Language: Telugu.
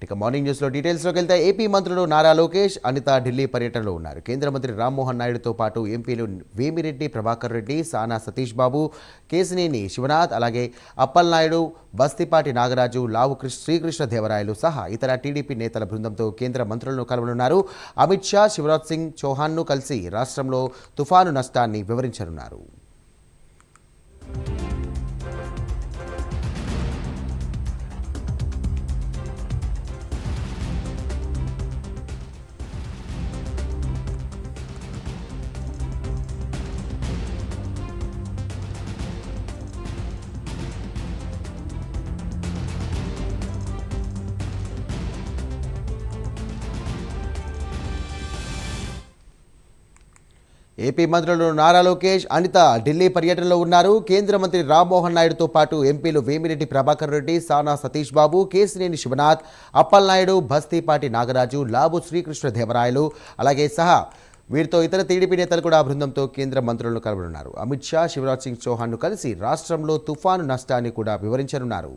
రైట్, ఇక మార్నింగ్ న్యూస్లో డీటెయిల్స్లోకి వెళ్తే ఏపీ మంత్రులు నారా లోకేష్, అనిత ఢిల్లీ పర్యటనలో ఉన్నారు. కేంద్ర మంత్రి రామ్మోహన్ నాయుడుతో పాటు ఎంపీలు వేమిరెడ్డి ప్రభాకర్ రెడ్డి, సానా సతీష్ బాబు, కేసినేని శివనాథ్, అలాగే అప్పలనాయుడు, బస్తిపాటి నాగరాజు, లావు శ్రీకృష్ణ దేవరాయలు సహా ఇతర టీడీపీ నేతల బృందంతో కేంద్ర మంత్రులను కలవనున్నారు. అమిత్ షా శివరాజ్ సింగ్ చౌహాన్ను కలిసి రాష్ట్రంలో తుఫాను నష్టాన్ని వివరించనున్నారు. ఏపీ మంత్రులు నారా లోకేష్, అనిత ఢిల్లీ పర్యటనలో ఉన్నారు. కేంద్ర మంత్రి రామ్మోహన్ నాయుడుతో పాటు ఎంపీలు వేమిరెడ్డి ప్రభాకర్ రెడ్డి, సానా సతీష్ బాబు, కేసినేని శివనాథ్, అప్పలనాయుడు, బస్తీపాటి నాగరాజు, లావు శ్రీకృష్ణ దేవరాయలు అలాగే సహా వీరితో ఇతర టీడీపీ నేతలు కూడా బృందంతో కేంద్ర మంత్రులను కలవనున్నారు. అమిత్ షా శివరాజ్ సింగ్ చౌహాన్ను కలిసి రాష్ట్రంలో తుఫాను నష్టాన్ని కూడా వివరించనున్నారు.